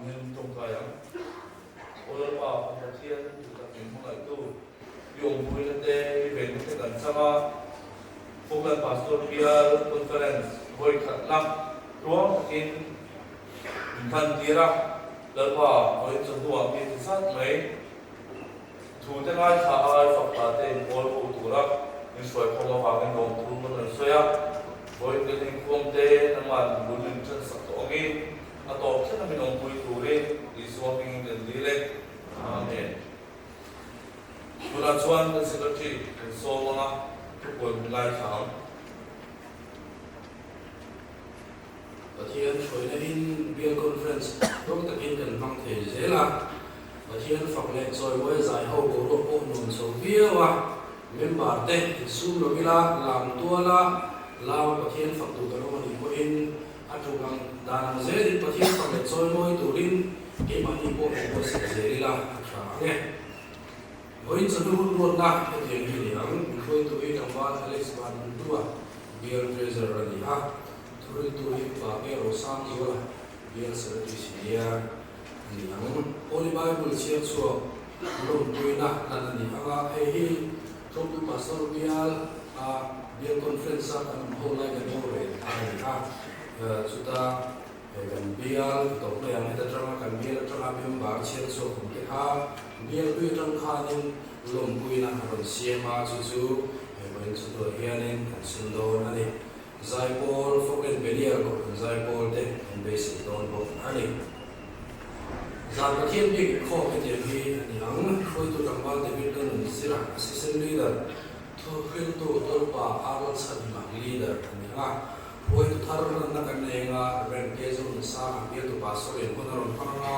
nên trong cái ôi bảo cái thiên thì ta tìm không lại tu dùng vui lên đây về những cái gần sama Focal Pastoral Conference với khẩn lắm đúng in thân tira lỡ vào với chúng tôi thì sát mấy thủ tên ai thà ai phật ta tên ngôi phụ thủ ra nhưng xoay không có vào cái đồng thủ mình xoay với cái tình huống thế nằm ăn luôn lên chân sắc tổ nghe à tổ khi nào mình ông vui thủ lên đi xuống mình đến đi lên amen bulan chuan cái secretary so màทุกคนไล่ถามประเทศช่วยในอินเบียร์คอนเฟรนซ์ต้องตะกินกันฟังเทเจล่ะประเทศฝักเล็กซอยไว้ใจเขาโกรธโอนนโซเวียวะเมมบาร์เตะซูโรกิลาลามตัวละลาวประเทศฝักตุกันวันนี้ก็อินอัตุกังดานังเซดิประเทศฝักเล็กซอยมวยตุลินเก็บมันอีโปเอโปเซเจริลาอัตราเนี่ยวันจะดูรุ่นนะเห็นที่นี่อังคุยตัวเองกับว่าอเล็กซ์บานดูว่าเบียร์เทรเซอร์นี่ฮะทุเรศตัวเองว่าเบียร์โรซัมอยู่ละเบียร์เซอร์ติซีเนียนี่อังโอลิบายบุลเชียร์ชัวรุ่นตัวนะนั่นนี่อังไอ้ที่ทุกปัสสาวะเบียร์เบียร์คอนเฟรนซ์กันโฮไลกันโฮเลยอันนี้ฮะสุดท้ายกันเบียร์ตกเลยอันนี้จะทำกันเบียร์จะทำเป็นบาร์เชียร์ชัวของที่ฮะเบียร์ด้วยจังคานินลมกุยนะคนเสียมาจู่ๆเป็นสุดตัวเฮียนินกันสุดโดนอันนี้ไซโพลฟอกเกนเบลียร์ก็เป็นไซโพลเด็กเป็นเบสิกโดนบอกอันนี้จากประเทศที่ข้อเป็นอย่างนี้อันนี้อังคุยตัวจังหวัดเดวิดนั่นสิระ assistant leader ทุกคนตัวป่าอาร์ตสันมา leader อันนี้อ่ะคุยตัวทารุณนักการเมืองเรื่องเกี่ยวกับสารเบียร์ตัวภาษาเรียนคนเราพังงา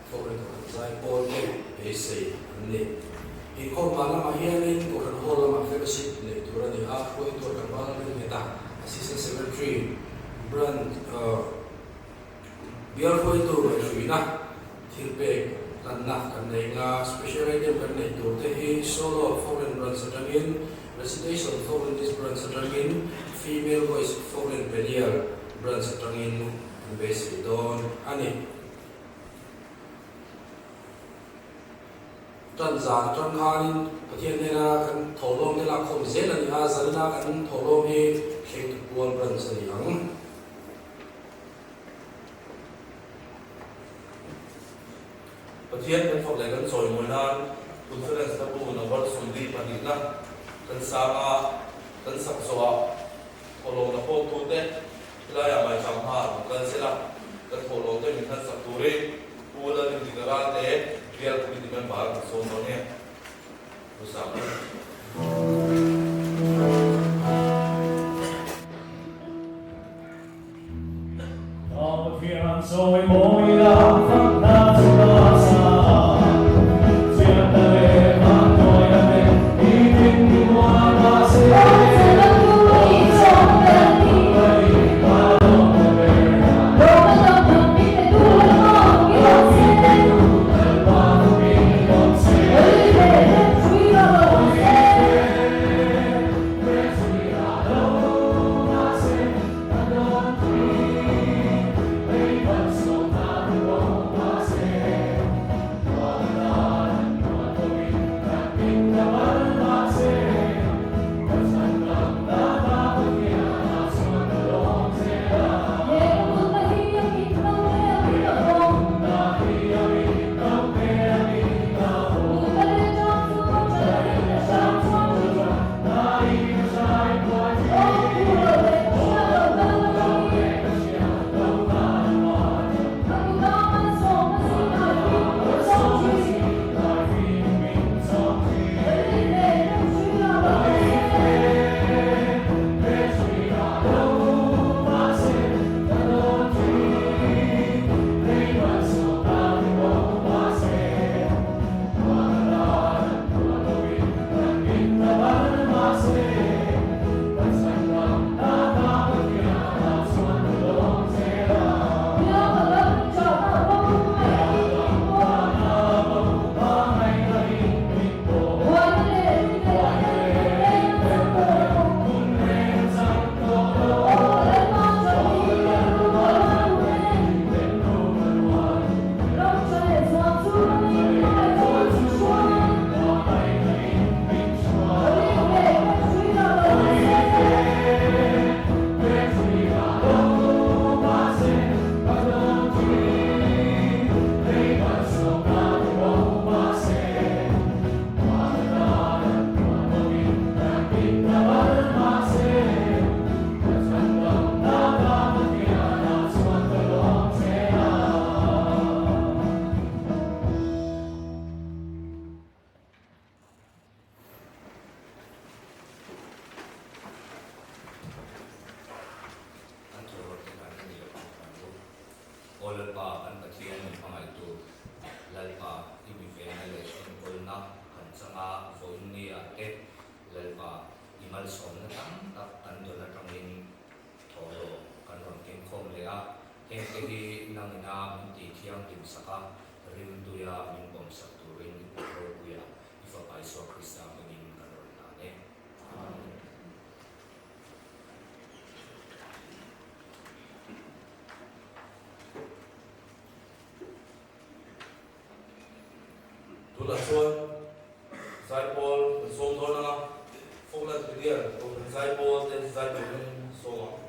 ฟอกเกนตัวไซโพลเด็กเบสิกอันนี้อีกคนมาแล้วมาเฮียนินก็คนโฮลมาเฟลชิพเนี่ยตัวนี้อาคุยตัวจังหวัดเรื่องนี้ต่าง assistant secretary brand เบียร์คุยตัวแบบนี้นะที่เป็นกันนักกันในงาน special item กันในตัวที่ solo foreign brand สังเกต residential foreign this brand สังเกต female voice foreign premier brand สังเกต basic โดนอันนี้จันทร์จันทร์นี่ประเทศนี้นะกันถล่มในหลักของเซนนี่ฮะสันนะกันถล่มให้เข่งตุกวนบรันสนิยังประเทศเป็นพวกอะไรกันสวยงามนั้นคุณเฟรนซ์ทับบุญนวัดสุนทรีปฏินะกันสามารถกันสักสวะถล่มนับพวกทุเตะลายมาจำหากันเสร็จแล้วกันถล่มได้มีท่านสักตุรีผู้เล่นที่กระไรเตะเรียกผู้ที่เป็นบาร์โซนตรงนี้รู้สักSoy muy la fantasía, siempre levanto y ande y tengo a nacer. saka rin tuya min pom sak tu rin ipro kuya ifa paiso Krista maging karon nane. Amen. Tula chuan Zai Paul som thona fogla tidia ko Zai Paul te Zai Paul som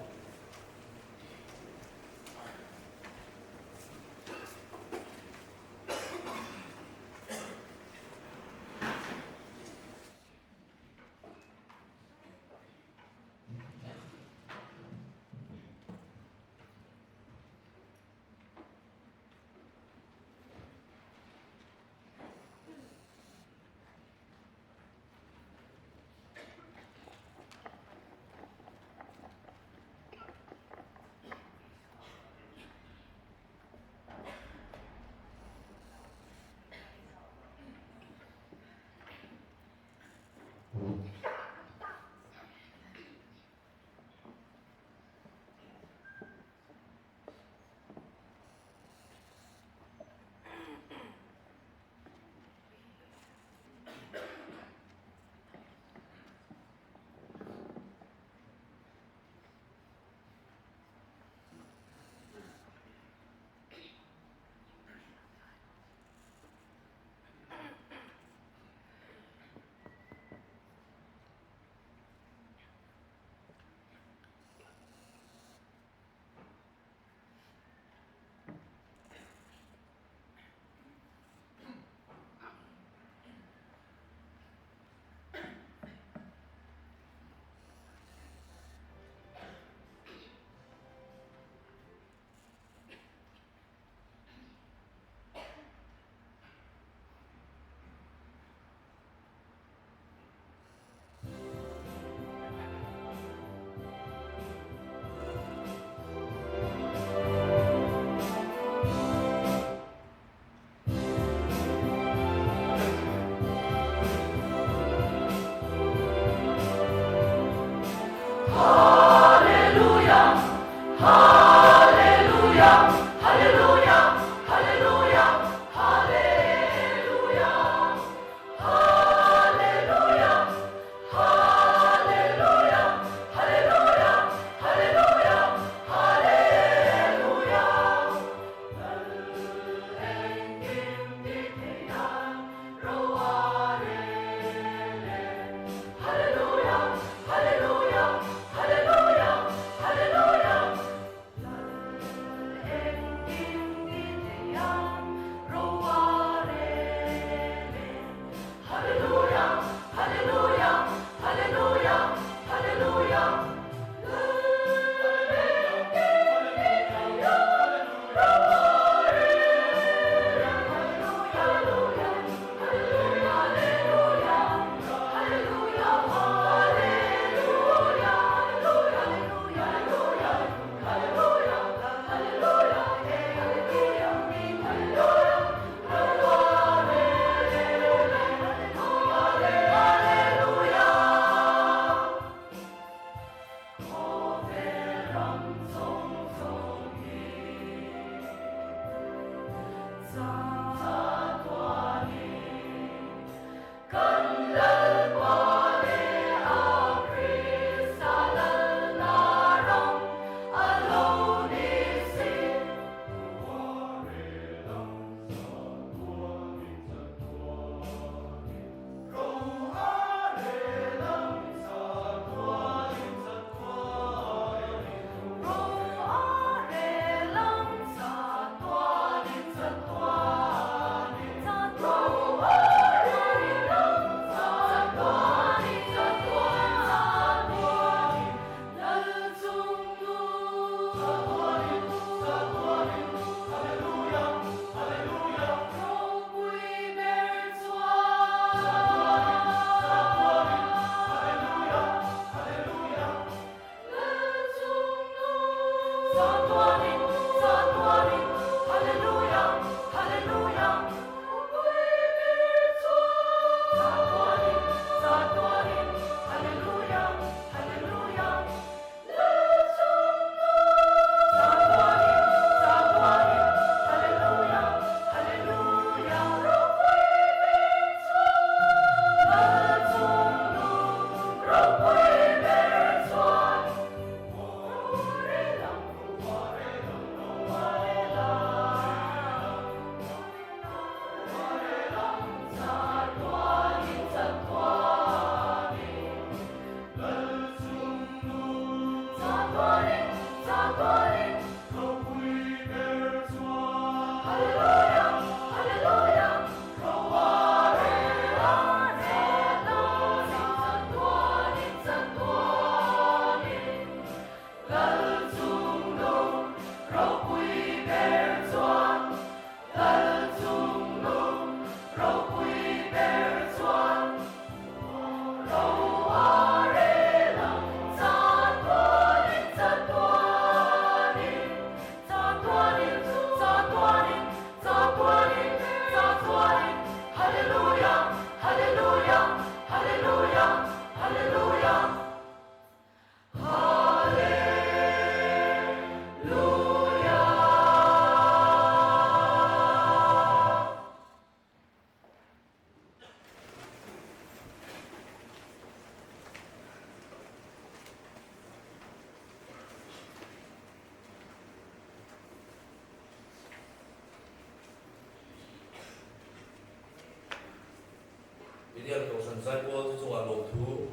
India ko san sai po chu chunga lo thu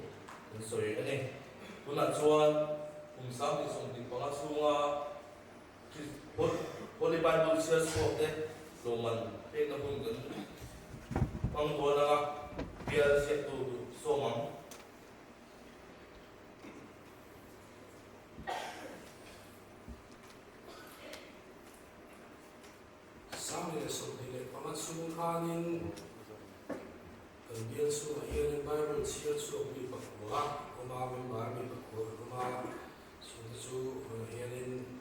in soi ani tuna chuan sam ti som ti panga chunga Holy Bible Church ko te lo man pe na bun gan pang bo na biar siap tu somang Samile somile pangatsu kanin biar su hian Bible chia su mi pakwa oma member mi pakwa oma su hian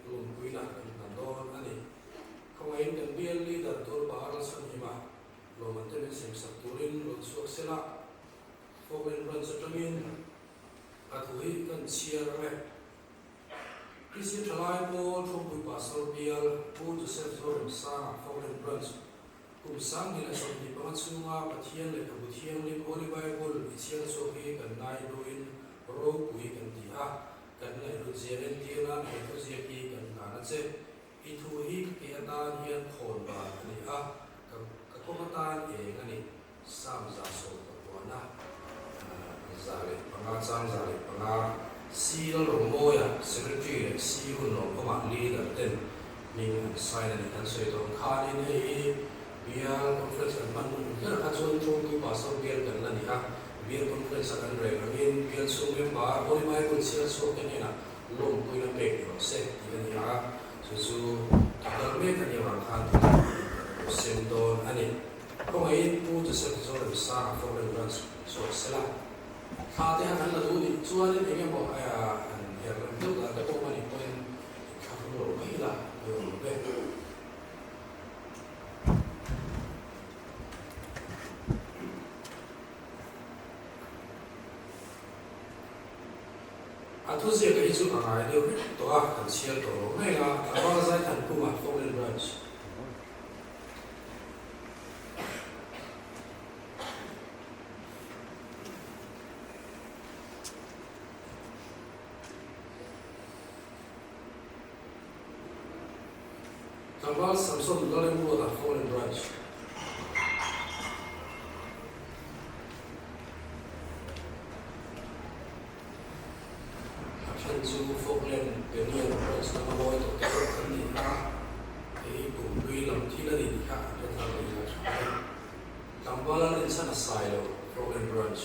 lum puina kan don ani kawai kan biar leader tur bahar san hima lo manten sim sakturin lo su sela fomen ran satangin athui kan chia re Christian Chalai Paul from Pastor Bial who to set for sa foreign branch kum sang ni asom di pangatsunga pathian le kabuthian lim Holy Bible isian so hi kan nai doin ro pui kan ti a kan nai ru jeren ti na he to je ki kan na che I thu hi ke ata hian khon ba ni a ka ko ta e ngani sam za so ko na za le panga sang za le panga si lo moya secretary si hun lo ko ma leader ten ning sign and kan so to kha ni nei bia conference kan man mun ka ka chon chon ki pa so bia kan la ni ha bia conference kan re ngin bia so me ba Holy Bible sia so ke ni na lo ko na pe ni se ti ni ha so so ka me kan ni wa kha sem don ani ko ai pu to se so le sa for the branch so sela Kha te han la du ni chuan ni nge mo aya an ya ram tu la ta ko ma ni point kha ro mai la yo be a thu se ka chu a ai de to a kan chia to ro mai la a ba za tan ku ma for the branch Tambal Samson Galim Road at Foreign Branch. Action to Falkland, Benin, Branch number one to Kenya, a Bumbi Lamtina in Kaka, Tambala in San Asylum, Falkland Branch.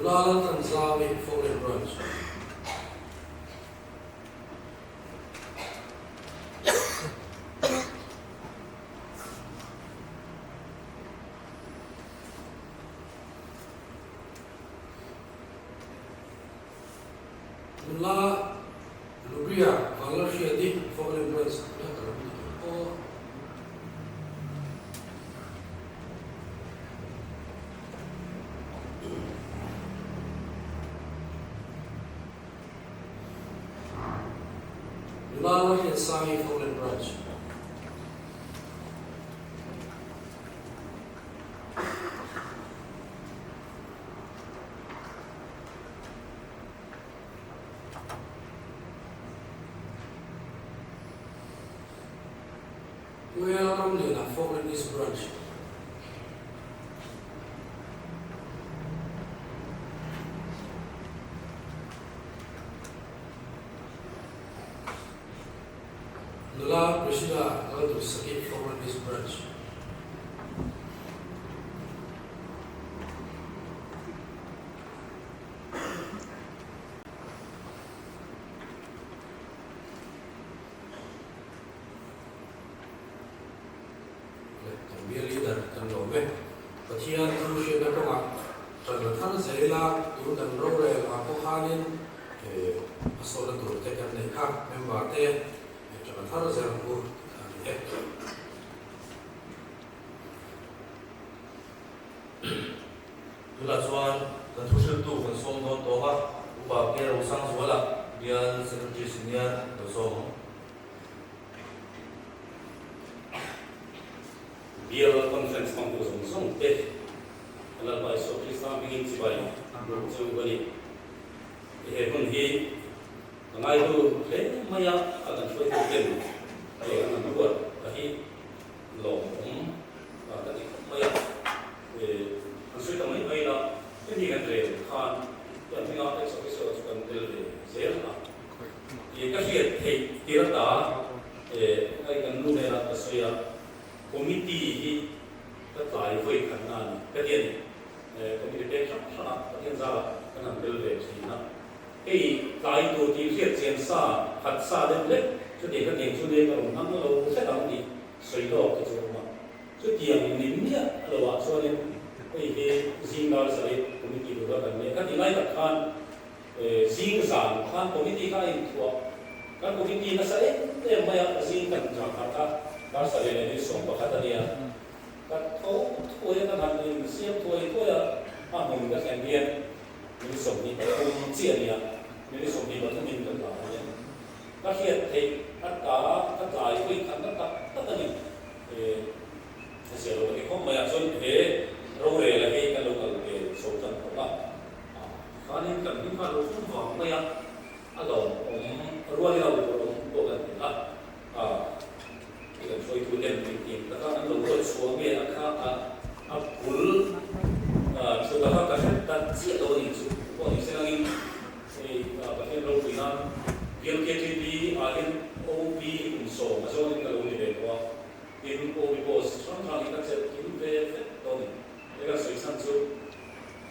Lala Tanzawi Foreign Branch. La Lubria Valencia di Foreign Branch. Lala and Sami Foreign Branch. Welcome to the Foreign East Branch. Nula Priscilla Aldo Sakit Foreign East Branch. Tambia leader kan lo be pathian tu she na ka tan thar zela tu dan ro re a ko hanin e asola tu te kan nei kha member te tan thar zela ko e tula chuan kan thu shil tu kan som don to ha upa ke ro sang zuala bian secretary senior to som Biar conference kong tu song song pe là bài số Islam mình chỉ bài đủ chữ cái gì hệ phần hi ngay từ thế mấy à cần phải thực hiện để anh nuôi cái lồng và cái mấy à để anh suy nghĩ mấy là cái gì cần để khan cần phải nói cái số cần để dễ là thì cái việc thì nó đã cái cần nuôi này là cái suy committee thì cái tài với khả năng cái tiền committee chắc chắn cái tiền ra cái năng lượng về thì nó cái tài tổ chức hiện diện sa hạt sa đến đấy cho để cái tiền chủ đề của nó lâu sẽ làm gì suy đổ cái chỗ mà cho tiền nín nhá là cho nên cái gì nó sẽ committee được cái này cái này là khan riêng sản khan committee cái in thua cái committee nó sẽ để mà riêng cần chọn các sẽ để sống và phát triển các thấu thôi các bạn mình xem thôi à mình các thành viên mình sống thì phải không chia nhỉ mình sống thì vẫn mình vẫn là các hiện thì tất cả các giải quyết tất cả những sẽ rồi cái không mà xuân thế rồi là cái lúc cái số trận của bạn cho nên cần những cái lúc không vắng bây giờ rồi rồi là của cái cái phơi thu lên tìm tất cả những lồng đôi xuống về các bùn số các ta chia đôi những số của những xe lăng các cái lồng thủy năng viên KTP hiện OP cũng số mà số những cái lồng như vậy qua hiện OP post trong thằng những cái sẽ kiếm về đôi cái là sự sản xuất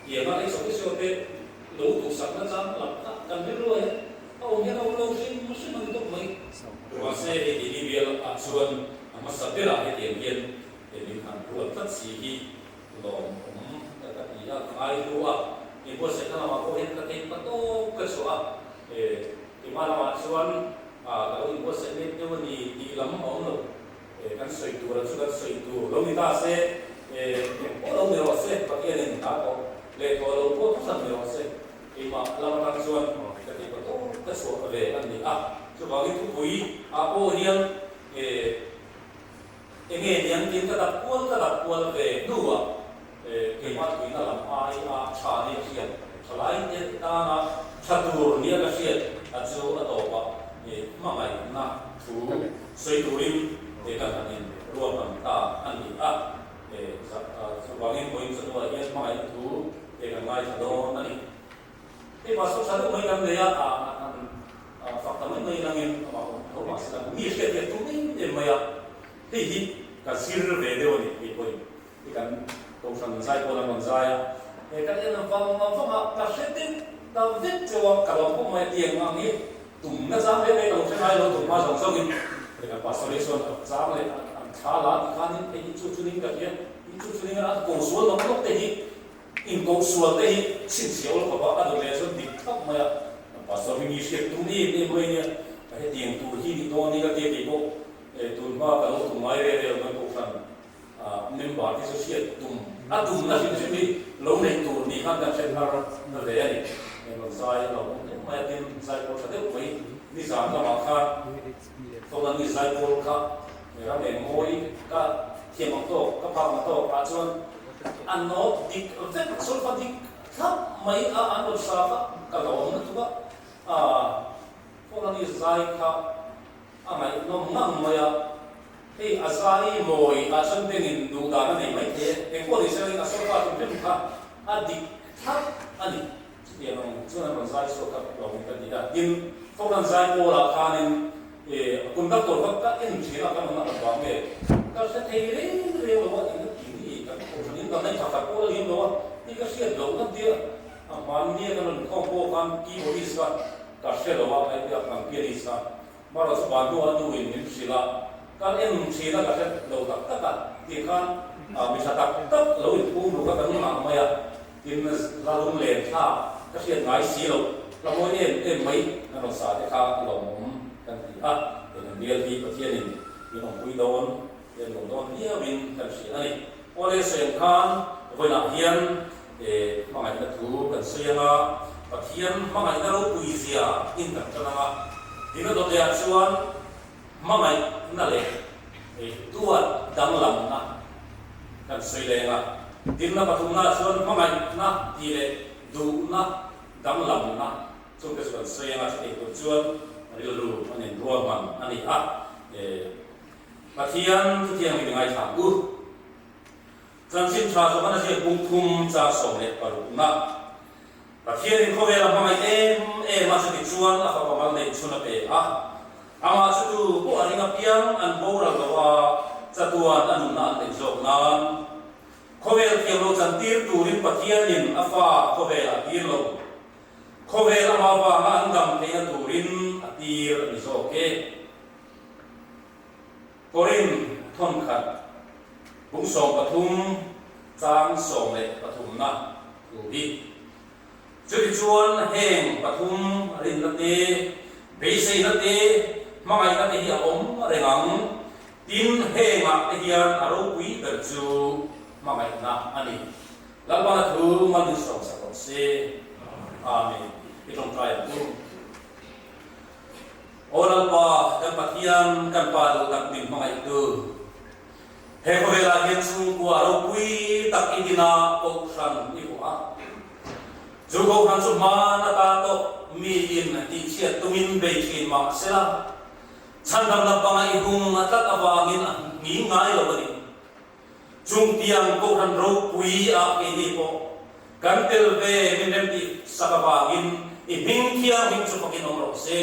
hiện nay số cái số cái lỗ tụ sẵn nó dám làm cần biết rồi hiện nay lâu sinh mình tốt mấy và xe thì đi về là xuân mà sắp tới là cái tiền tiền để mình hàng ruộng tất sĩ rồi cái gì là ai ruộng thì bữa sẽ là mà có hiện cái tiền bắt đầu cái số thì mà là xuân cái bữa sẽ nên như vậy đi lắm món rồi cái sợi tù là cái sợi tù lâu người ta sẽ có lâu người họ sẽ có cái này ta có để có lâu có thằng người họ sẽ thì mà làm thằng xuân cái tiền bắt đầu cái số về ăn thì cho bảo cái thú quý cô hiền nghe tiếng tiếng cái đặt quân về nụ cái mặt quý là làm ai trả đi hiện trả lại thì ta là trả đủ nhiều cái hiện là chỗ là tổ bạc mà mày na thú xây đủ đi để cả anh luôn làm ta anh đi để cho bảo cái mình sẽ nói hiện mày thú để cả ngày đó này cái mà số sản mấy năm đấy fakta mấy năm em không mà sẽ nghĩ cái việc tụi mình để mà thì cả xưa về đâu này thì coi thì cả công sản giải cô làm giải thì các em làm phong mà cả sẽ tin tao viết cho cả lòng cũng mà tiền mà nghĩ tụm nó dám đấy công sản hai rồi tụm mà dòng sông thì cả pastorison dám này khá là khá nên cái chút nín cái chút nín là cổ số nó không thể in cổ số thì xin xíu là có bạn được lên đi thấp mà pastor mình nghĩ tụi đi mới nhá cái tiền tụi hi đi đó cái tiền bộ tụi mà cái lúc tụi mai về rồi mình cũng phần nên bảo cái số tiền tụm là cái gì lâu này tụi đi khác đang xem nó về này mình sai là cũng mai tiền sai có thể được mấy đi giảm là mà khác không là đi sai có khác người ta để ngồi các thiên mong tổ các phòng tổ cả chuan ăn nó đi rất số phần đi thấp mấy ăn được sao các lỗ nó cũng phong ni zai kha amai no mang maya he azai moi asan tengin du da na nei mai the en ko risel ka so ka tum kha adi thap ani ti no chuna no zai so ka lo ka di da in phong zai ko la khanin conductor ka in thira ka na ba me ka se thei re lo wa in ki ni ka ko ni ka nei ka ko ni lo ni ka sia lo ka dia man ni ka no ko kan ki bolis ka kasih doa ayat yang kiri sah, baru sebantu anu ini sila, kan yang sila kasih doa tak, ikan bisa tak lalu itu bukan kan nama ya, ini lalu melihat kasih ngai silo, lalu ini mai, kalau sahaja kalau kan dengan dia di bagian ini, orang kuidon, dia kuidon dia bin kasih ini, oleh sekarang penahian mengenai itu kan saya Pathian mangai na ro puizia in tak tananga dina do ya chuan mangai na le tua dang lam na kan sei le nga tin na pathum na chuan mangai na ti le du na dam lam na chung ke chuan soyanga che ko chuan ril ru anin ruam man ani a pathian thu thiang mi ngai tha u transin tra so mana se pung thum cha so le paru na pathian in khove la mangai ma se chuan a fa mal nei chuna pe a ama chu ko aringa piang an bora gawa chatuan anun na te jok nan khovel kiam lo chan tir turin pathian in afa khovel a tir lo khovel ama wa ma andam te na turin atir ni so ke korin thon khat bung song pathum chang song le pathum na tu hi chu chuan heng pathum rin na te be sei na te mangai na te hi om rengang tin henga te hian aro pui ber chu mangai na ani lalwana thu man song sa ko se amen itong try tu oral pa kan pathian kan pa lo tak min mangai tu he ko vela hian chu ko aro pui tak idina ko san ni ko a chu ko han chu ma na ta to mi in ti chiat tumin be chin ma sela chan dam la pa ngai hung atat awangin ngi ngai lo ni chung tiang ko han ro pui a ke ni po kan tel ve min dem ti sakawangin i bing kia min chu pakin om ro se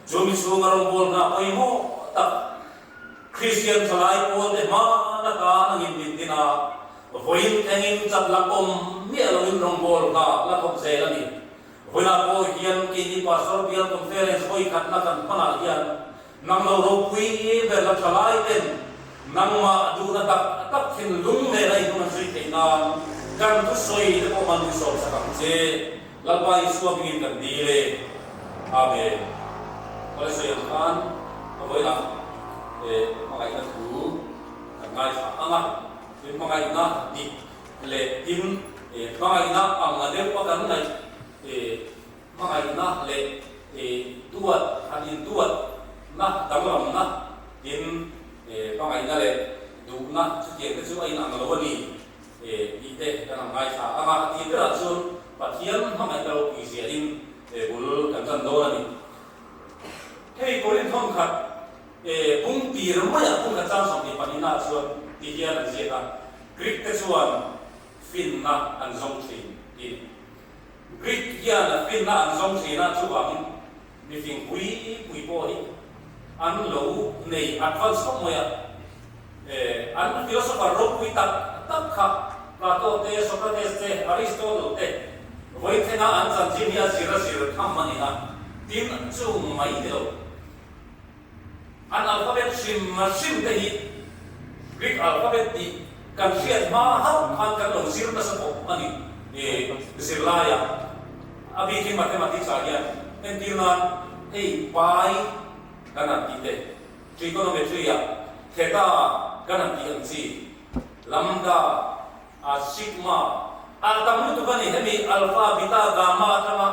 chu mi chu ngarong bol na oi mo ta Christian thalai pol de ma na ka ngin din dina voin tengin chat la om mi lo in rong bol ka la khop se la ni voina ko hian ki ni pastor bial conference hoi khat na kan pana hian nang lo ro pui be la thalai ten nang ma du na tak thin lung ne lai nu sui te na kan tu soi de ko man ni so sa kam che la pai suam ngin kan di le amen ole so yan kan voina mangai na thu ngai sa anga mangai na di le tin mangai na anga de pa kan nai mangai na le tuat anin tuat na damram na tin mangai na le du na chu ke chu ai na lo ni ite kan ngai sa anga ti ra chu pathian mangai ka lo ki sia din bul kan kan do ni hei korin thong khat bung tir ma ya bung ka chang som ni panina chuan ti hian an zeta Greek te chuan fin na an zong thin in Greek hian fin na an zong thin na chu ang ni fing pui po hi an lo nei advance kom ya an philosopher ro pui tak kha Plato te Socrates te Aristotle te voi thena an chan jin ya sira tham mani na tin chu mai de lo an alphabet sim te hi Greek alphabet ti kan hian ma ha kan lo sir na sa ko ani sirlaya abi ki mathematics a hian en tirnan hey pi kana ti te trigonometry ya theta kana ti an chi lambda a sigma a tam tu bani hemi alpha beta gamma tama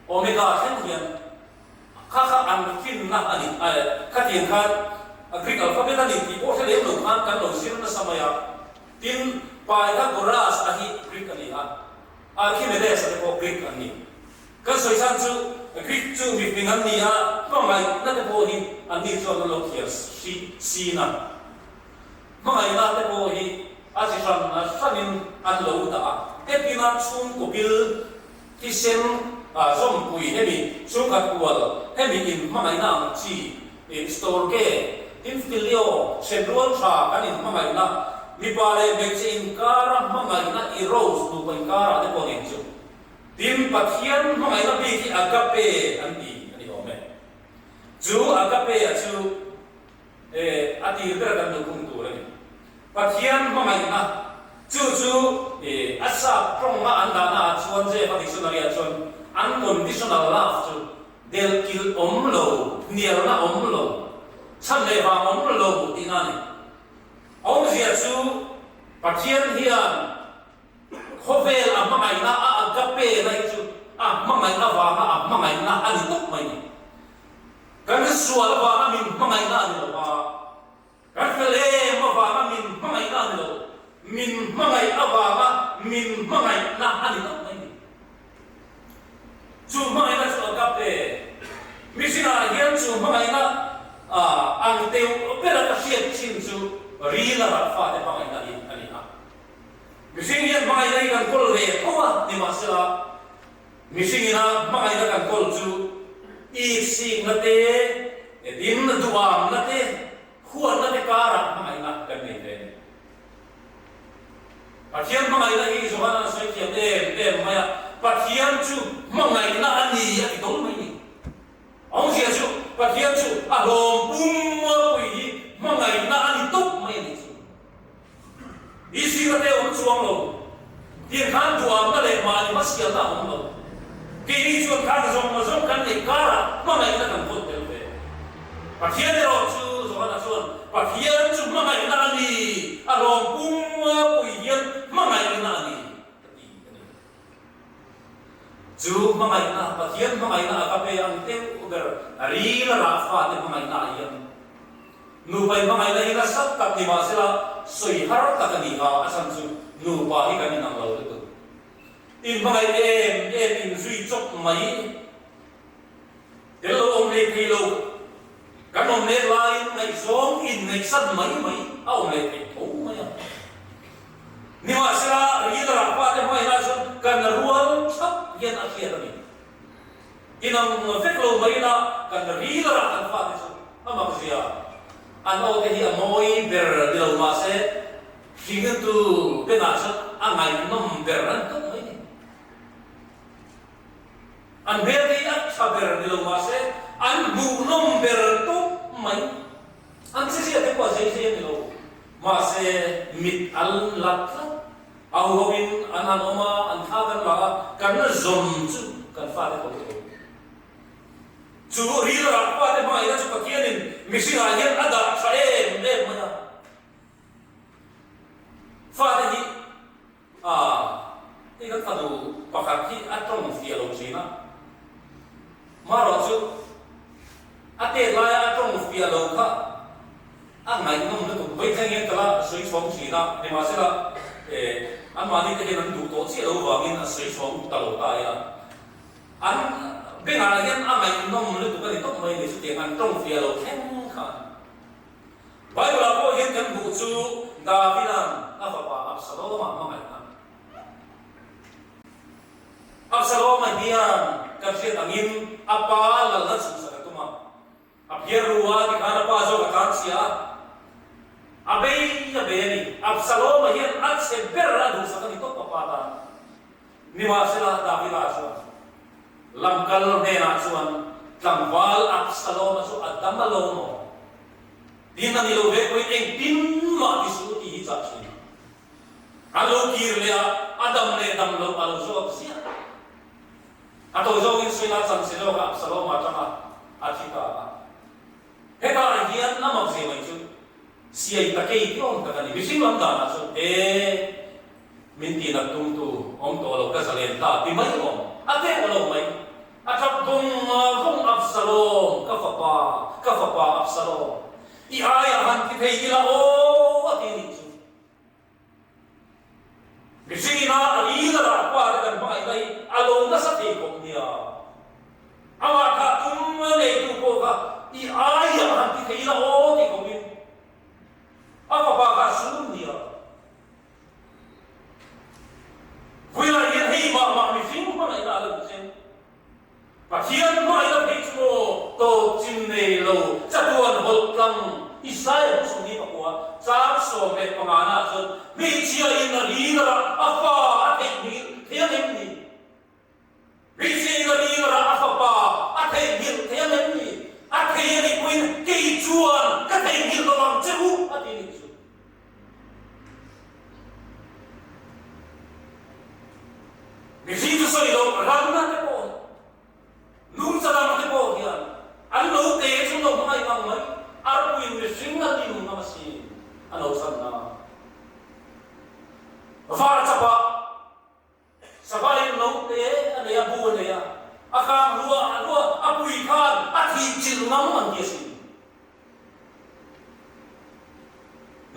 omega hen hian kha an fin na ani kha tin kha Greek alphabet ani ti po se le lo kan lo sir na samaya tin Pythagoras ahi Greek ani ha Archimedes ate po Greek ani kan soisan chu Greek chu mi pingan ni ha mai na te po hi ani chu lo kias si na mai na te po hi asi sanin an lo da epina chung ko bil kisen som pui hemi chung khat kual hemi in mai na chi store ke in filio sedron sa kanin mai na mi pare bechin kara mai na I rose tu pai kara de po hin chu tim pathian mai na bi ki agape ani ome chu agape a chu ati ber kan du kum tu re pathian mai na chu asa prong ma anda na chuan je pa dictionary a chuan unconditional love chu del kil omlo nial na omlo chan le ba omlo ti na ni ông zia chu pathian hian khovel a mangai na a agape na chu a mangai na wa a mangai na ani tok mai ni kan sual wa min mangai na ni wa kan fele ma wa min mangai na ni min mangai awa min mangai na ani to mai chu mangai na chu kape misina hian chu mangai na ang teu pera ka siat chin chu rila ra fa te mangai na ani ha mising hian mangai na kan kol ve kowa ni masila mising ina mangai na kan kol chu i sing na te din na duam na te khuan na te kara mangai na kan nei ve Pathian mangai na hi zohana soi kiam em maya pathian chu mangai na ani ya idol mai ni ong sia chu pathian chu alom pum pui mangai na ani top mai ni chu isi na te om chuang lo tien khan duam na le ma ni masia ta om lo ki ni chu khan zong kan ni kara mangai na kan pot tel ve pathian ro chu zohana chuan pathian chu mangai na ani alom pum pui hian mangai na ni chu mangai na pathian mangai na ka pe ang te ugar ari la ra fa te mangai na yan nu pai mangai na ina sat tak ni ma sila soi har ta ka ni ha asan chu nu pa hi ka ni nang lo tu in mangai em in zui chok mai te lo om le thi lo kan om le lai ngai zong in ngai sat mai au le thi tho mai ni ma sila ri la ra fa te mai na chu kan rual chap yan akhir ni inang feklo mai na kan ri la ra kan fa te chu ama sia ano te hi amoi ber dilo ma se singa tu pena sa angai nom ber ran to mai ni an ber ni ak sa ber dilo ma se an bu nom ber to mai an se sia te ko se ni lo ma se mit al lat au howin ananoma an thagan la kan zom chu kan fa te ko chu ri la fa te mai na chu pakianin misina hian ada tha em maya fa te hi ti kan fa du pakhat hi atong fia lo china maro chu ate la atong fia lo kha angai nom na tu bai thang hian kala soi chom china ni ma se la an mani te hian du to chi lo wangin a soi chom ta lo ta ya an bên nào hiện ai nông lực của cái tốt mấy người xuất tiền ăn trong phía lâu khen khả bây giờ có hiện cái vụ chú David đã phải bảo Absalom mà mày Absalom mày hiền cái chuyện anh in apa là lật xuống sạch tụi mà abhiar ruwa thì khán apa cho cả khán xia abei ni Absalom mày hiền anh sẽ biết ra đủ sạch thì tốt apa ta ni mà sẽ là David là sao lam kal ne na chuan tlangwal Absalom chu adamalo mo din ani lo ve koi eng tin ma ti su ti cha chi alo kir le adam le dam lo alo zo sia ato zo in suina chan se lo Absalom ma chama athika he ta hian na ma se mai chu sia ta ke ion ka ni bisim lam da na chu min ti na tum tu om to lo ka salen ta ti mai om ate lo mai atap gung Absalom ka fa Absalom i aya han ti thei ila o ati ni chu bisina ali la pa da kan mai dai alo na sa te ko nia awa ka tum le tu ko ka i aya han ti thei ila o ti ko min apa ba ka sun nia Vila yen hei ma mi fing ma ina la chen pathian ma ina pe chu to chin nei lo chatuan hol tlang isai bu su ni pa kwa cha so me pa na so mi chia in na ri na afa a te ni thia ni mi chia na ri na afa pa a te ni thia ni a te ni kuin ke chuan ka te ni lo bang chu a ti ni chu Begitu soi lo rangna te po nung sa na te po hian an lo te chu no mai bang mai ar puin me singa ti nung na masi ano san na far chapa sabai lo te ane ya bu ne ya akam ruwa apui khan athi chil ngam man yesi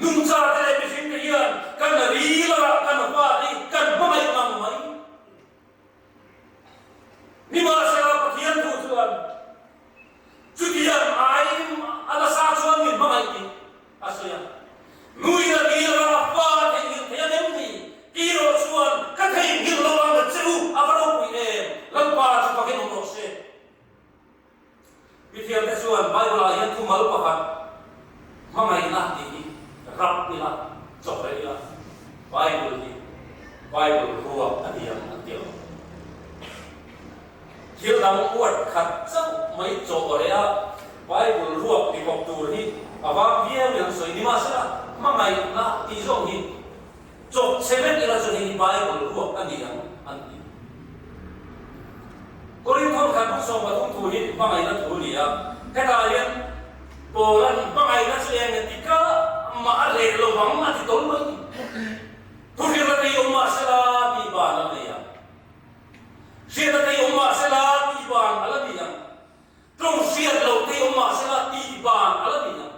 nung sa te me singa hian kan ri Bible ruộng anh em anh tiểu thiếu đam uất khát chắc mấy chỗ đấy à Bible ruộng thì học tu đi và bia miệng sôi đi mà sao mà ngày na tí giống đi chọc seven là cho nên Bible ruộng anh em anh có liên thông khát bút sông và thông tu đi mà ngày na tu đi à cái này hiện bộ lần mà ngày na chơi anh thì cả mà lệ lâu vắng mà thì tối mới tu đi là cái ông mà sẽ là bị bàn là gì à khi là cái ông mà sẽ là bị bàn là gì à trong siết lâu cái ông mà sẽ là bị bàn là gì à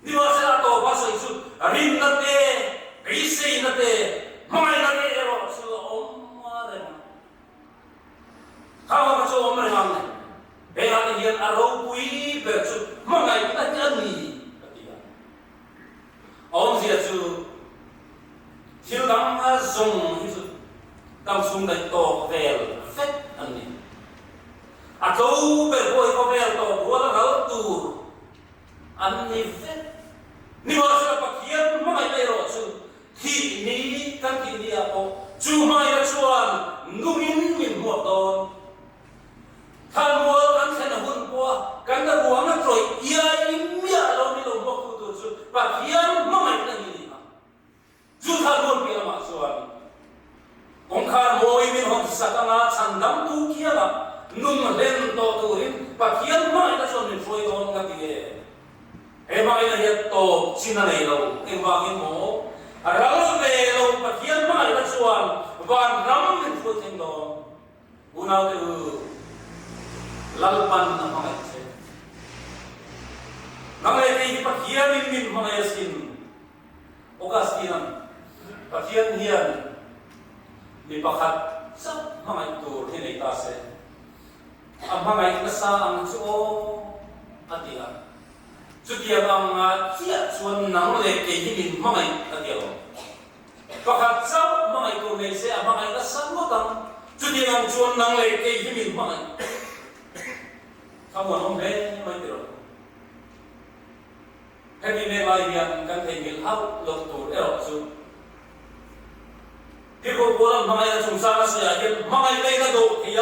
đi mà sẽ là tổ ba sợi chút rin là thế cái gì là thế mai là thế rồi sự ông mà đấy không có chỗ ông mà làm này bây giờ thì hiện ở đâu quý về chút mà ngày chúng ta chân gì ông gì chứ thiếu đam dùng đam dùng để tổ về phép anh đi à câu về bồi có về tổ bùa là gấu tù anh đi phép nếu mà sẽ bắt hiến mà ngày đây rồi chứ thì ní căn thì đi à bộ chú mai là chuan nung in mình một đòn than mua căn thế là hôn qua căn là buông nó rồi ia im mía lâu đi lâu một khu tu chú bắt hiến mà ngày đây gì chú than buồn kia mà chuan ông khăn môi mình học sát nga chăn đắm tu kia là nung lên to tu hin bắt hiến mà ngày đây chuan mình phơi on cái gì em mai là hiện tổ xin này lâu em vào cái mỏ rau về lâu bắt hiến mà ngày đây chuan và rắm mình phơi thêm đó unau từ lalpan na mga ito. Mga ito ipaghiyanin min mga yasin. O kastinan, paghiyan hiyan, lipakat sa mga ito hinitase. Ang mga ikasa ang suo atiya. Sutiya ang siya suwan ng leke himin mga atiyo. Pakat sa mga ito nese ang mga ikasa lutang. Sutiya ang suwan ng leke himin mga không còn ông bé mới được cái gì này lại hiện cái thầy mình học lục thủ để học xuống cái cuộc cuộc làm mai là chúng ta sẽ hiện mai đây là độ thì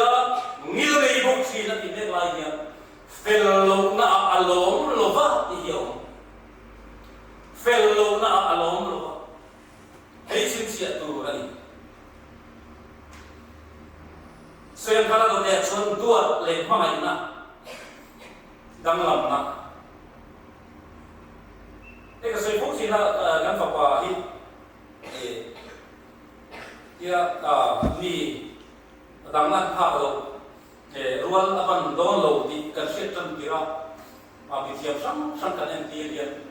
nghĩ về bốc xì là thì này lại hiện fellow na alom lova thì hiểu fellow na alom lova thấy xin chuyện tù đây xuyên cả là đẹp xuân tuột lên mai na đang làm na, cái sợi phúc thì là gắn vào qua hít, kia ni đang làm hạ đầu, rual apan don lâu thì cần xét chân kira, bị thiệp sang cái em tiền liền,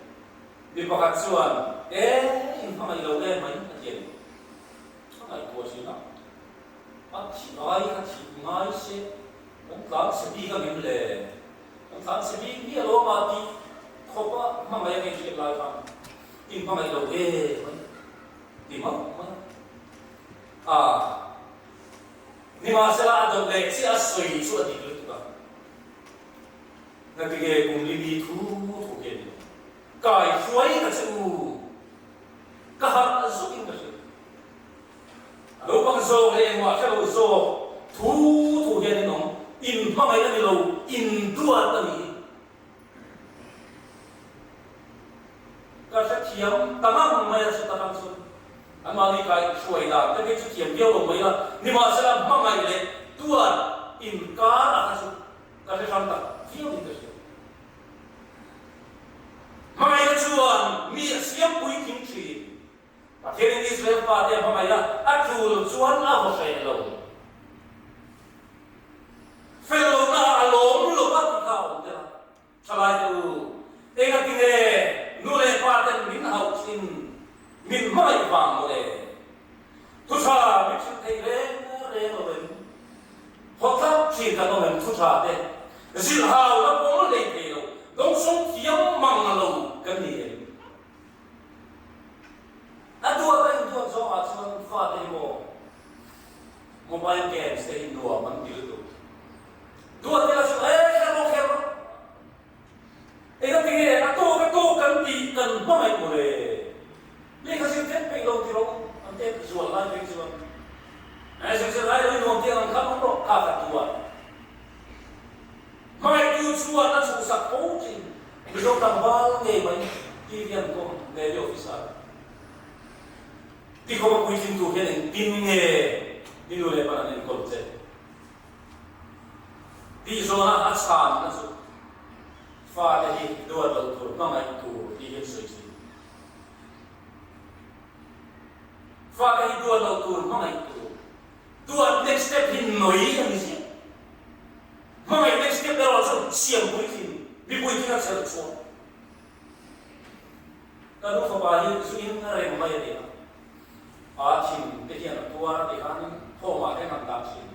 đi vào các xuân, in không ai lâu em mấy cái tiền, không ai tua gì nào, chỉ nói sẽ, ông làm sẽ đi cái miếng lệ. Thằng sẽ bị nghĩa lo mà đi không có mà mấy cái chuyện lại phạm tìm mà mấy đầu ghê tìm mất nhưng mà sẽ là đầu lệ sẽ soi suốt đi được cả cái ghê cùng đi thu ghê cái suối cái sự cái hạt giúp in cái sự lúc bằng số này mà cái đầu số thu ghê nó in mà mấy cái lâu in tua tận cái sẽ thiếm tamam mấy sự tamam sự anh mà đi cái suy đa cái sự thiếm nhiều lắm mấy là nhưng mà sẽ là mà mấy cái tua in cá là cái sẽ làm ta thiếu đi cái sự mà mấy cái chuan mi xiêm bùi kim chi và thế nên Israel và thế mà mấy là atu chuan là một cái lâu fellow na alom lo bat khao ya chalai tu ega tine nule paten min hau chin min mai wang mo le tu sa mi chin thei re no ben hokap chin ka no ben tu sa de zil hau la pom le pe lo dong song thiam mang na lo kan ni atua ba tu zo a chuan fa te mo mobile games te in do man dil tu dua dia langsung kero cái tu kan ti kan mai boleh ni kasih tempe lo tiro ti ko ba puitin tu hian tin nge ti nu le pa nen kol che ti zona a chan na su fa de hi do lo tu ma mai tu ti hian soi chi fa de hi do lo tu ma mai tu next step hin noi ani si ma mai next step lo so siam puitin bi puitin a sel so ta do fa ba hi su in na re ma ya a thim te hian tua te khan ho ma te nam da chin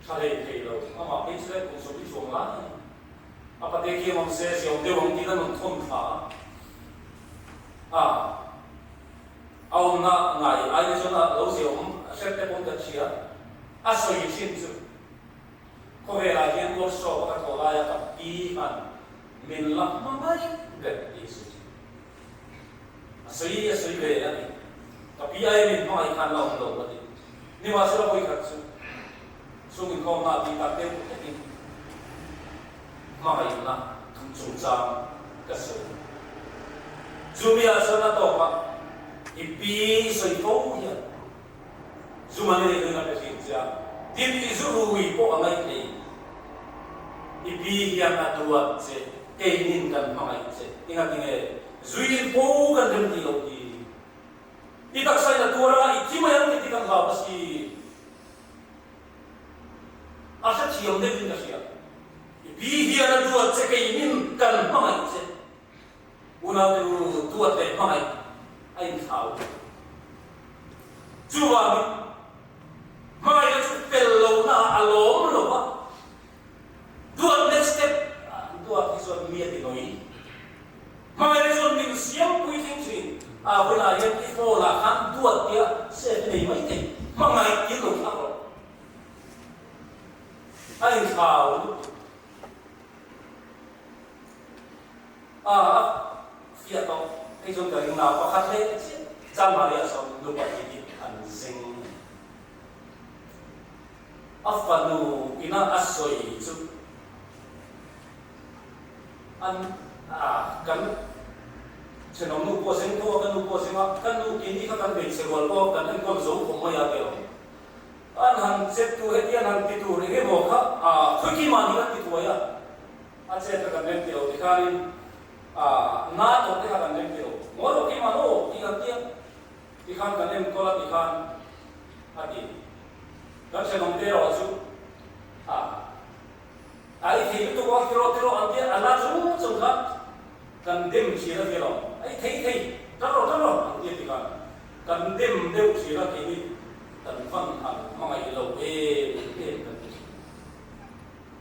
thale thei lo ama pe chre ko so bi chong la a pa te ki mong se se de wong ti na non thom tha au na ngai ai ne so na lo se om se te pon ta chia a so yi chin chu ko ve la hian ko so ka ko la ya ka pi han min la ma mai be is a so yi ve ya ni tapi ai min mai kan la lo ba ni ni wa so la koi khat su so min ko ma bi ta te ni mai na thum chu cha ka so zumia so na to pa ipi so i ko ya zumani le na pe si ja din ti zu ru wi po angai ni ipi ya na duat che ke nin kan mai che ingat ni zui po kan dem ti lo ki itak sai na tura i kima yang ti kan ba pasti asa chiom de din kasia bi dia na dua ceke inin kan mai che una tu dua te mai ai khau chuwa mai na chu pello na alom lo ba dua next step dua kisot mia ti noi mai na chu ning siam pui ting chin wen I get before la kan duat dia se nei mai te ma mai ki lo ta ro ai khau fia to cái chung cái nào có khát hết cha mà đi xong lúc vậy thì ăn sinh afanu ina asoi chu an kan senong nu po sing to kan nu kini ka kan be se gol ko kan an kon zo ko mo ya ke an han set tu he han ti tu re mo kha khiki ma ni ka ti tu ya a che ta kan ne ti o ti kharin na to te ka kan ne ti o mo ro ki ma no ti ka ti khan kan ne ko la ti khan ati kan senong te ro chu ai thì tu ko tiro an ti ala chu chu ka kan dem chi ra ke lo ai thei ta ro ti ti kan dem deu chi ra ke ni kan fan an ma ngai lo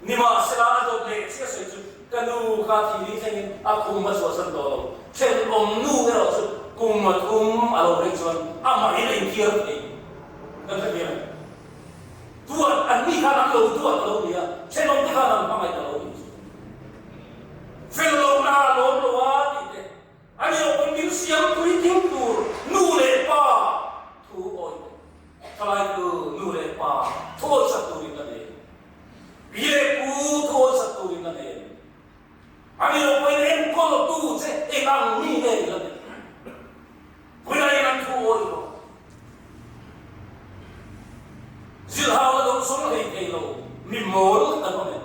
ni ma sala do le che se chu kanu ka thi ni thei a khu ma so san do lo chen om nu ke ro chu kum ma kum a lo re chuan a ma i le ki ra ke kan ta ke tuan an ni ka na lo tuan lo ni a chen om ti ka na ma ngai lo ni fellow na lo wa ti ani o min siam tu ting tur nu le pa tu oi kalai tu nu le pa tho sa tu ri na ne bile ku tho sa tu ri na ne ani o ko en ko tu che e ka ni ne la ne ko na ni nan tu oi ko zil ha lo so le ke lo mi mol ta no ne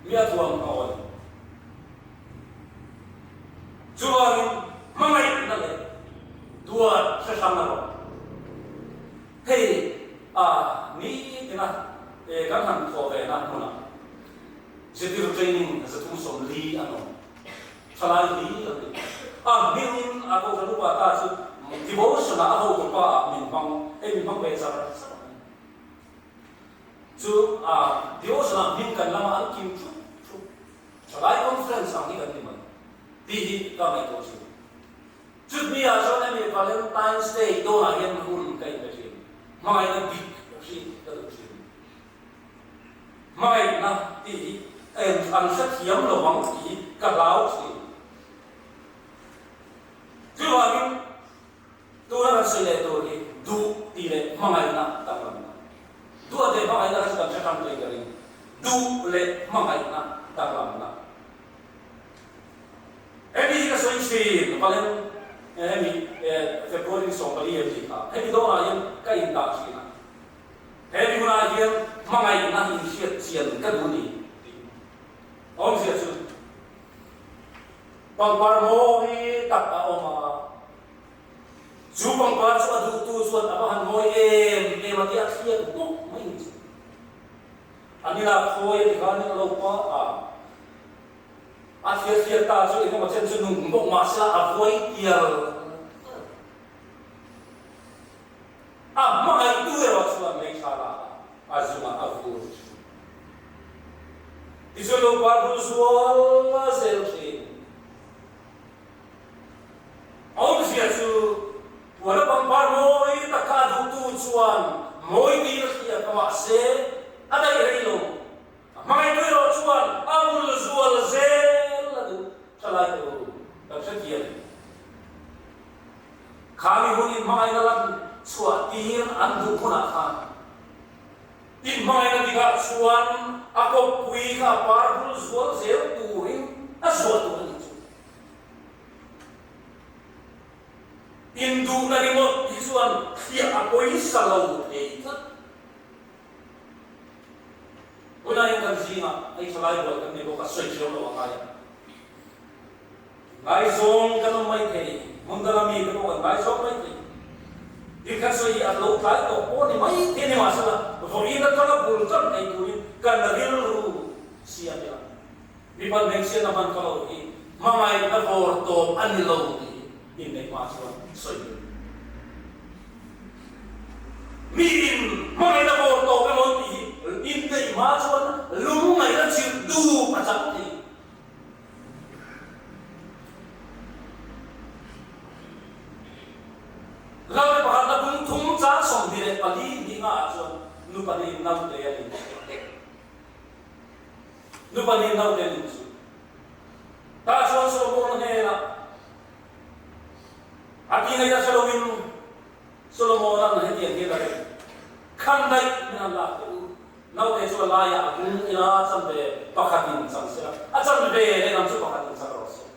mi a tuang ko chuan mangai na le dua sa sam na ro hey ni tina kan han tho ve na huna zetiru training as a tum som li ano salai li min a ko ka lupa ta chu devotion a ho ko pa min bang ve sa chu devotion min kan lama al kim chu salai conference ang ni kan ni đi ka mai to chu chút mi a so na mi Valentine's Day do na hian hun kai ka chi mai na big chi ka do chi mai na ti an sa thiam lo wang ti ka lao chi tu wa mi tu na se le to ni du ti le mai na ta ma du de mai na sa ka tham kai ka ri du le mai na ta ma na Emi ka so isi, paling emi February song bali em ti ka he do na yam ka in ta chi na he bi na hian mangai na hi hiat chian ka du ni om sia chu pang par mo hi tak a oma chu pang par chu adu tu chu aba han mo em ma ti a hiat ko mai ni ani la khoi ti ka ni lo pa a hiat ta chu ni ma chen chu nung mo ma sa a voi tial mangai tu ero chu mai chala azuma afu Isolo parul suala selfie. Om siasu wala pang parmoi takadu tu chuan moi dir kia kawa se ada irelo. Mangai tu chuan amul sual zel adu chalai tu. Tapsa kia. Kami hunin mangai nalan chuan tir andu puna khan. In mangai na diga chuan ako pui ka parul sual zel turing aswa tu. Indu na rimot isuan siya ako'y salaw eitat. Una yung kansinga ay salay wal kan nibo kasoy siya lo kaya. Ngai zong kanong may kay mundalami ko kan ngai zong may kay. Di kasoy atlo kay to po ni may kini masala. Vorina kana bulkan ay tuwin kan nagilru siya niya. Di pa siya naman kalau i mamay na vorto anilaw ini masuk soy. Min mana na borto kamon inte masuk lumai na cirdu macam ni. Lalu bahasa buntung cah song dire pali dinga aso lupa ni nam daya ni. Lupa ni nam daya ni. Tak so hela. Aki na Solomon Solomonan hediah kita ni. Kandai minallah tu. Nau kesu laya aku ina sampai pakatin sampai. Asal be nam su pakatin saros.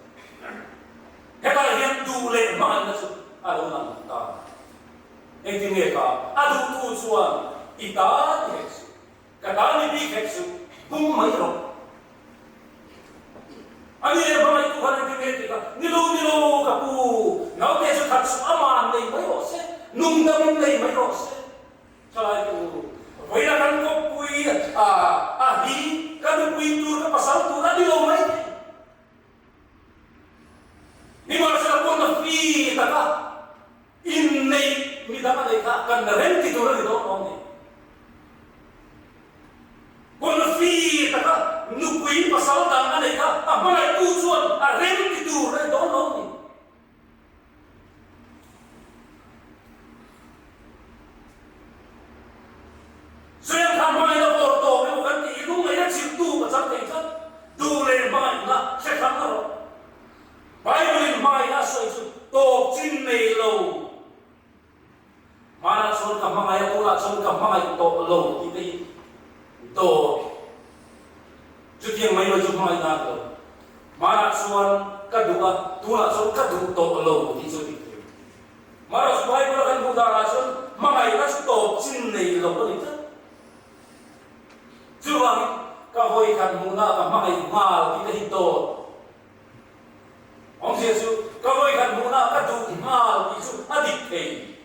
Heta hian dule man na su alunang ta. Engti mereka adu tu suan ita heksu. Kadani bi heksu bung mai ro. Ani ba itu kan kita nilu kapu nau kesu katsu aman nei mai rose nung damin nei mai rose chalai tu voila kan ko pui hi kan pui tur ka pasal tu na dilo mai ni mara sa ko na fi ta ka in nei mi da ka kan renti tu ri do ong ni ko na fi ta ka nu pui pasal ta ane ka apa tu chuan renti tu ri do ong ni Saya kan main na porto, pero kan ilung ay nagsintu macam itu. Dule main na, saya kan ro. Bible main na so itu top chin nei lo. Mana son ka mga pula son ka mga to lo kita to. Jadi yang main macam main na to. Mana son kadua tula son kadu to lo itu itu. Mana son Bible kan budak son mga na top chin nei lo itu. Juang kahoi kan muna ka mai mal kita hito. Ong Yesu kahoi kan muna ka du mal itu adik ei.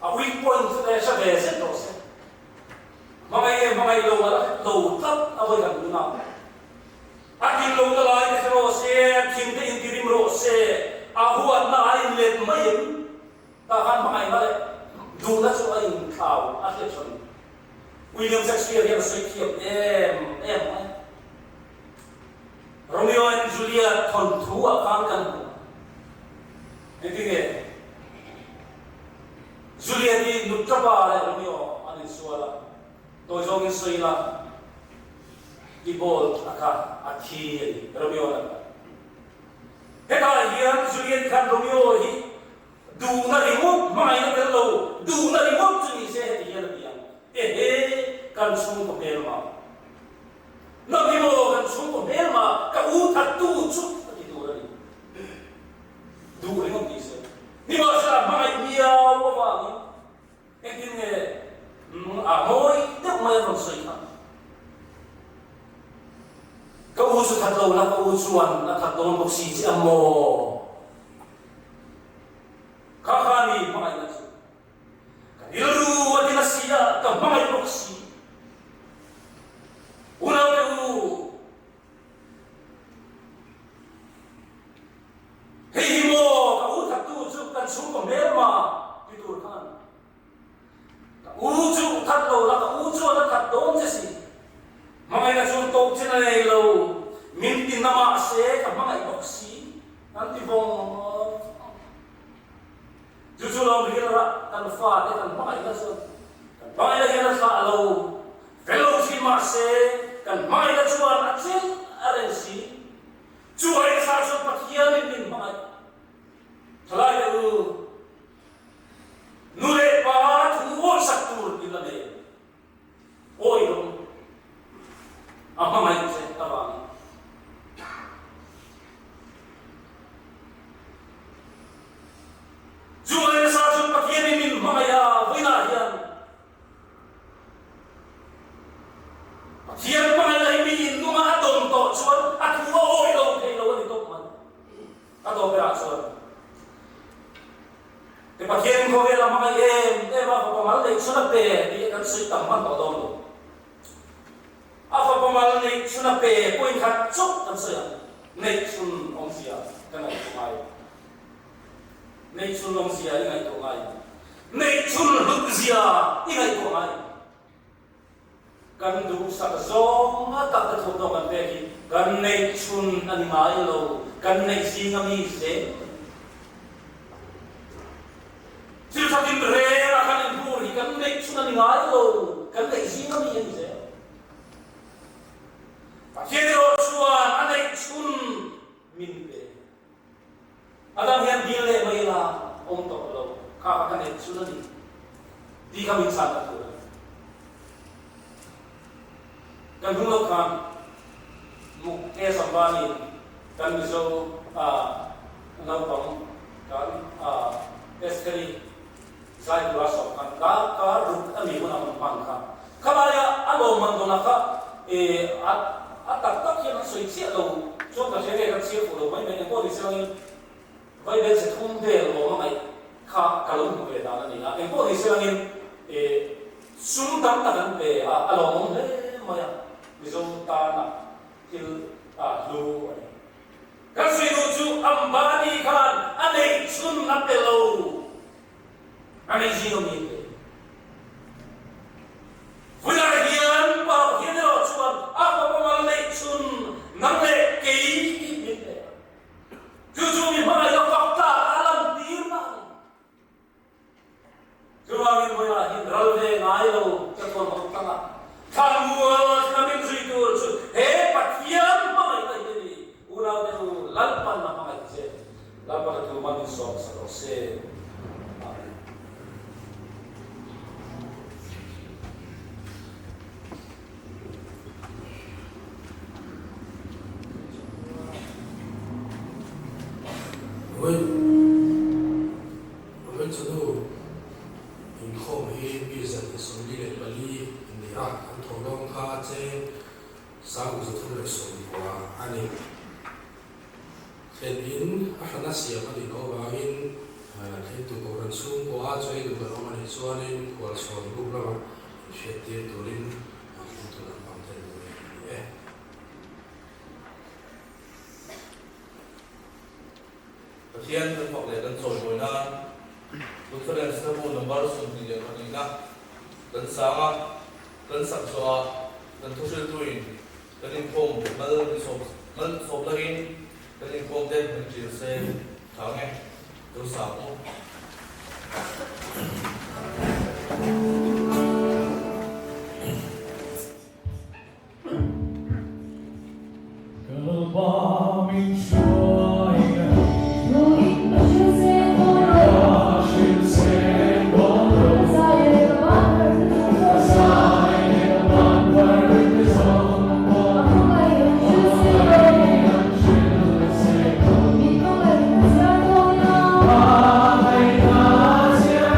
A weak point sa bese tos. Mga lo wala lo tap kahoi kan muna. Akin lo na lai sa rose kinte intirim rose. Ahuat na ain let mayin. Tahan mga ina dula so ain kau atlet so. William Shakespeare yang sedikit Romeo and Juliet tentu akan kan intinya Juliet di nutrapa oleh Romeo anin suara tojongin soila dibol akan akhir Romeo nak heta hian Juliet kan Romeo hi duna rimut main terlalu duna rimut sini saya dia lebih kan sung ko melma nabi mo kan sung ko melma ka utat tu chut di dura ni dura mo cái nghề môi tiếp mây còn sấy khăn câu u sự thật lâu là câu u chuan là thật đồn bốc xì chỉ âm mồ khá khá ni mai là cái ilu ở đây xì à cái mai bốc xì u nào cái u hei mo cái u thật tu chụp cái xuống còn bé mà đi tu khăn u chụp thật lâu là cái u chuan là thật đồn chứ gì mga ina chun to china nei lo min tin nama se ka mga iboksi anti bong ju lo bi ra kan fa de kan mga ina so mga ina gena sa lo fellow si ma se kan mga ina chuan a chen arensi chu ai sa so pathian min mga thalai u nure pa thu on saktur dilane oi lo apa mai se tawang jual sa jun pakian min maya wina hian pakian maya min numa adon to chuan atwa oi lo thei lo ni to man ado bera chuan te pakian ko vela maya em ba pa mal le chuna pe ni kan sui tam man to don apa pemal ni cuna pe poin kat cok kan saya ni cun ongsia kan itu mai ni cun ongsia ini itu mai ni cun luksia ini itu mai kan du sak zong tak tertutup kan pe kan ni cun animal lo kan ni singami se Silsatin rera kan impuri kan ni cun animal lo kan ni singami ini se Kiro chuan anai chun min pe adam hian dile mai la om to lo ka ka ne chun ni di ka min sa ta tu kan hung lo kan mu ke sambani kan mi so na pam kan eskari sai dua so kan ka ru ami mo na pang ka kabaya alo man do na ka tak hiện soi chia đầu cho cả thế này chia phụ đầu mấy mấy có thì sao như vậy bên sẽ không về rồi mà mày khá cả lắm về đó là gì em có thì sao như súng đắm ta gần về lo mong đấy mà ví dụ ta là cái lu cái suy đồ chú âm ba đi khan anh ấy súng nắp về lâu anh ấy gì đâu nhỉ vừa là hiền bảo hiền rồi chuan apa pemal lek chun nang lek kei min de ju mi mai lo fakta alam tirna juwa min boya hin ralve ngai lo chakon ho tanga thamua kamin zui tur chu he pathian mai tai ni urau de lalpan na mai che lalpan tu man so se When to do in home he business is only a bali in the art and to long car chain some of the tourists so ani and in Afghanistan the go in to go and soon go out so you go on his one in was for the group shit to in to the mountain yeah Thiên thân phật lệ tân sồi ngồi na lúc sau đây sẽ buồn nằm bao xuân thì giờ còn na tân sáng á tân sẵn sò tân thu sư tuổi tân in phong mân sộp là in tân in phong tên tân chỉ xe tháo nghe tôi sáng không Hãy subscribe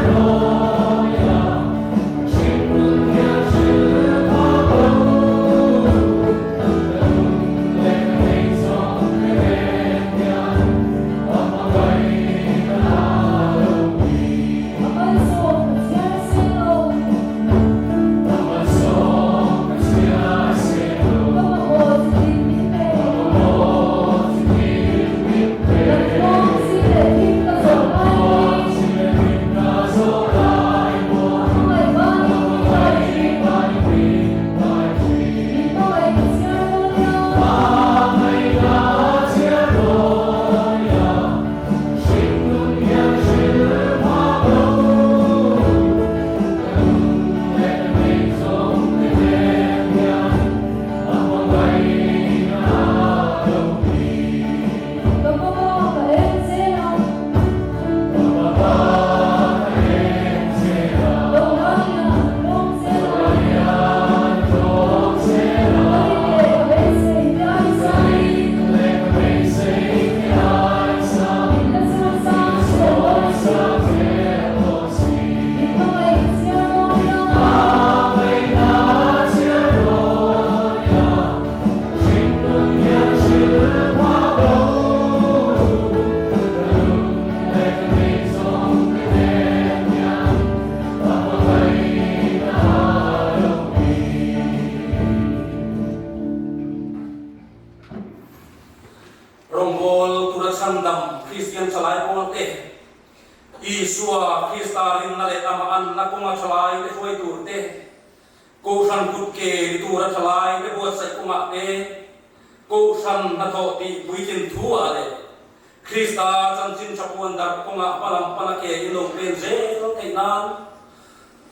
Isua Kristalin na le tamaan na kunga chalai te foi turte ko san kutke tura chalai te buat sai kunga te ko san na to ti buitin thua le Krista chan chin chapuan dar kunga palam panake ilong penje lo kainan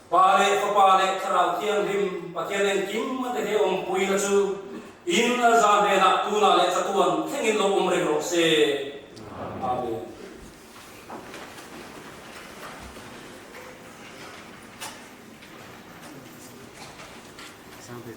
pare fa pare charau tiang rim patien kim te he om pui la chu in za ve na tu na le chatuan thengin lo umre ro se amen. Sampai